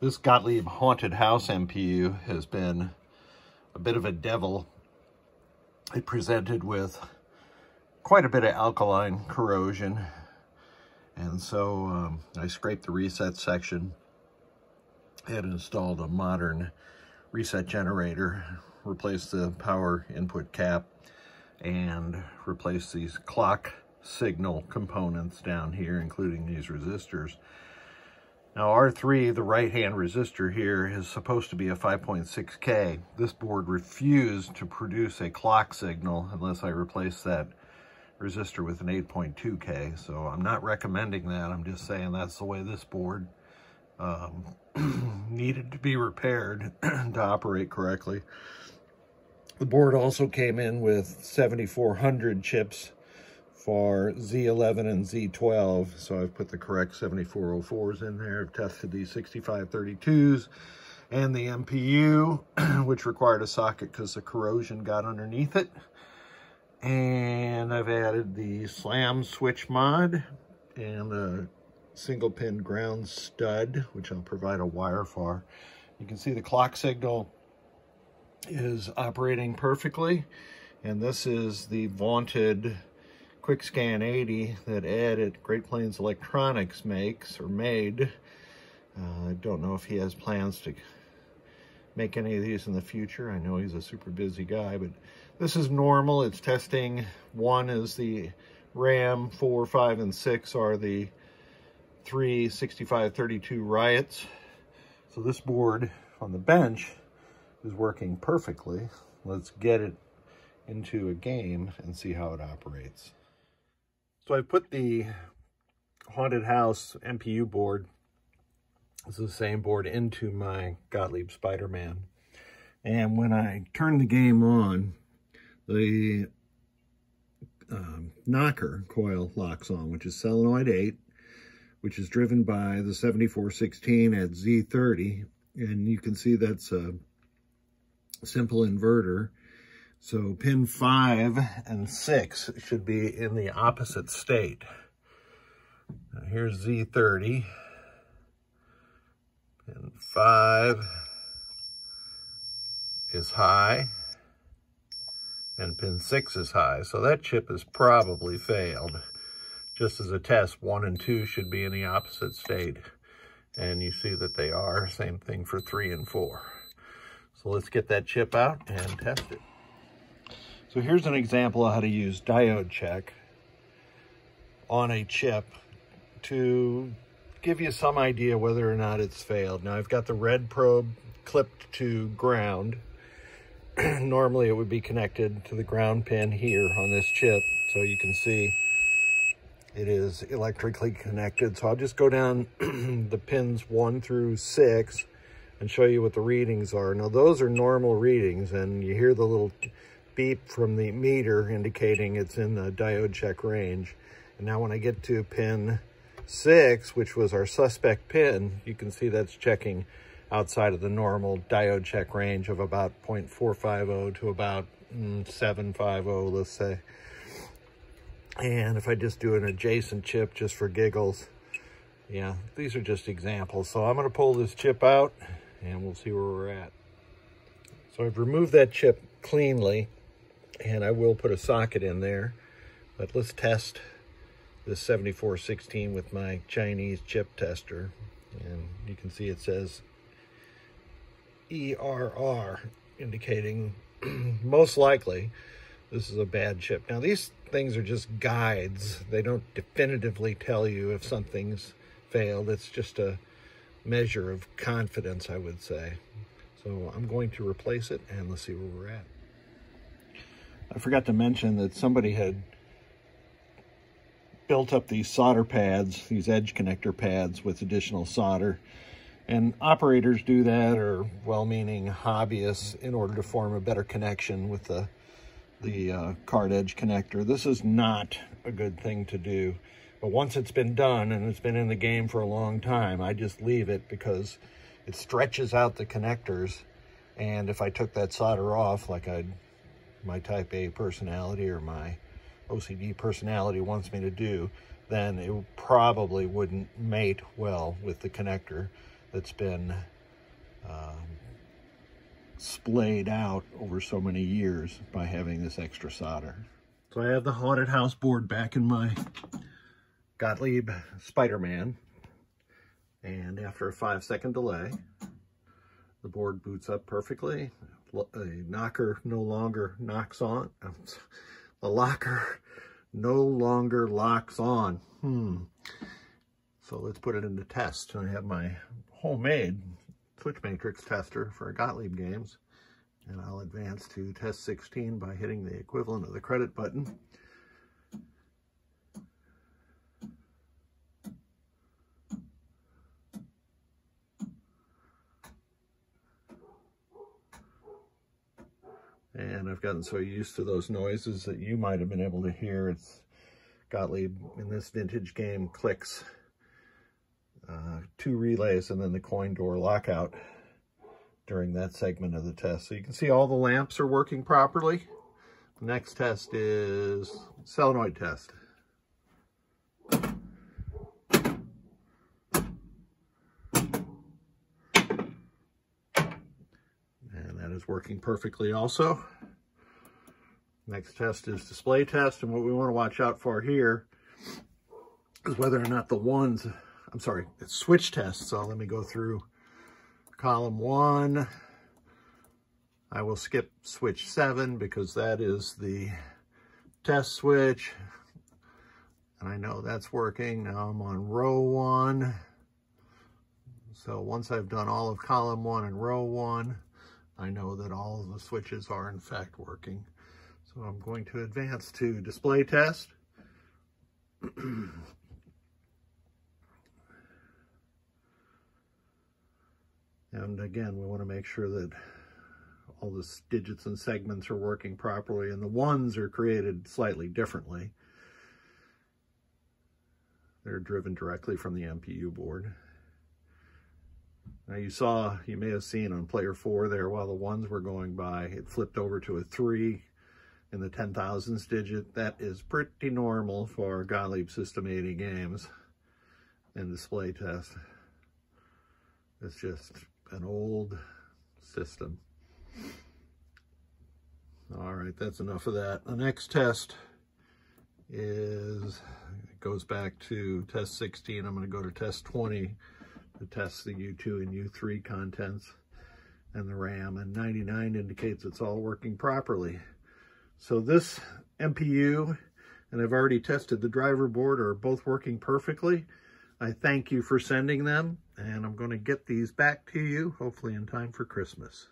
This Gottlieb haunted house MPU has been a bit of a devil. It presented with quite a bit of alkaline corrosion, and so I scraped the reset section and installed a modern reset generator, replaced the power input cap, and replaced these clock signal components down here, including these resistors. Now R3, the right-hand resistor here, is supposed to be a 5.6K. This board refused to produce a clock signal unless I replace that resistor with an 8.2K. So I'm not recommending that. I'm just saying that's the way this board needed to be repaired to operate correctly. The board also came in with 7400 chips for Z11 and Z12, so I've put the correct 7404s in there. I've tested these 6532s and the MPU, which required a socket because the corrosion got underneath it. And I've added the slam switch mod and a single pin ground stud, which I'll provide a wire for. You can see the clock signal is operating perfectly, and this is the vaunted Quick Scan 80 that Ed at Great Plains Electronics makes or made. I don't know if he has plans to make any of these in the future. I know he's a super busy guy, but this is normal. It's testing. 1 is the RAM, 4, 5, and 6 are the 3 6532 Riots. So this board on the bench is working perfectly. Let's get it into a game and see how it operates. So I put the haunted house MPU board, this is the same board, into my Gottlieb Spider-Man. And when I turn the game on, the knocker coil locks on, which is solenoid 8, which is driven by the 7416 at Z30. And you can see that's a simple inverter. So pin 5 and 6 should be in the opposite state. Now here's Z30. Pin 5 is high, and pin 6 is high. So that chip has probably failed. Just as a test, 1 and 2 should be in the opposite state. And you see that they are. Same thing for 3 and 4. So let's get that chip out and test it. So here's an example of how to use diode check on a chip to give you some idea whether or not it's failed. Now I've got the red probe clipped to ground. Normally it would be connected to the ground pin here on this chip, so you can see it is electrically connected. So I'll just go down the pins 1 through 6 and show you what the readings are. Now those are normal readings, and you hear the little beep from the meter indicating it's in the diode check range. And now when I get to pin 6, which was our suspect pin, you can see that's checking outside of the normal diode check range of about 0.450 to about 750, let's say. And if I just do an adjacent chip just for giggles, yeah, these are just examples. So I'm going to pull this chip out and we'll see where we're at. So I've removed that chip cleanly, and I will put a socket in there, but let's test this 7416 with my Chinese chip tester. And you can see it says ERR, indicating most likely this is a bad chip. Now these things are just guides. They don't definitively tell you if something's failed. It's just a measure of confidence, I would say. So I'm going to replace it, and let's see where we're at. I forgot to mention that somebody had built up these solder pads, these edge connector pads with additional solder. And operators do that, or well-meaning hobbyists, in order to form a better connection with the card edge connector. This is not a good thing to do. But once it's been done, and it's been in the game for a long time, I just leave it because it stretches out the connectors. And if I took that solder off, like my type A personality or my OCD personality wants me to do, then it probably wouldn't mate well with the connector that's been splayed out over so many years by having this extra solder. So I have the Haunted House board back in my Gottlieb Spider-Man, and after a 5-second delay, the board boots up perfectly. A knocker no longer knocks on. The locker no longer locks on. So let's put it into test. I have my homemade switch matrix tester for Gottlieb games, and I'll advance to test 16 by hitting the equivalent of the credit button. And I've gotten so used to those noises that you might have been able to hear. It's Gottlieb in this vintage game clicks 2 relays and then the coin door lockout during that segment of the test. So you can see all the lamps are working properly. The next test is solenoid test. And that is working perfectly also. Next test is display test, and what we want to watch out for here is whether or not the ones, it's switch test. So let me go through column 1. I will skip switch 7 because that is the test switch. And I know that's working. Now I'm on row 1. So once I've done all of column 1 and row 1, I know that all of the switches are in fact working. So I'm going to advance to display test. And again, we want to make sure that all the digits and segments are working properly, and the ones are created slightly differently. They're driven directly from the MPU board. Now you may have seen on player 4 there, while the ones were going by, it flipped over to a 3 in the 10,000s digit. That is pretty normal for Gottlieb System 80 games and display test. It's just an old system. All right, that's enough of that. The next test goes back to test 16. I'm going to go to test 20 to test the U2 and U3 contents and the RAM, and 99 indicates it's all working properly. So this MPU, and I've already tested the driver board, are both working perfectly. I thank you for sending them, and I'm going to get these back to you, hopefully in time for Christmas.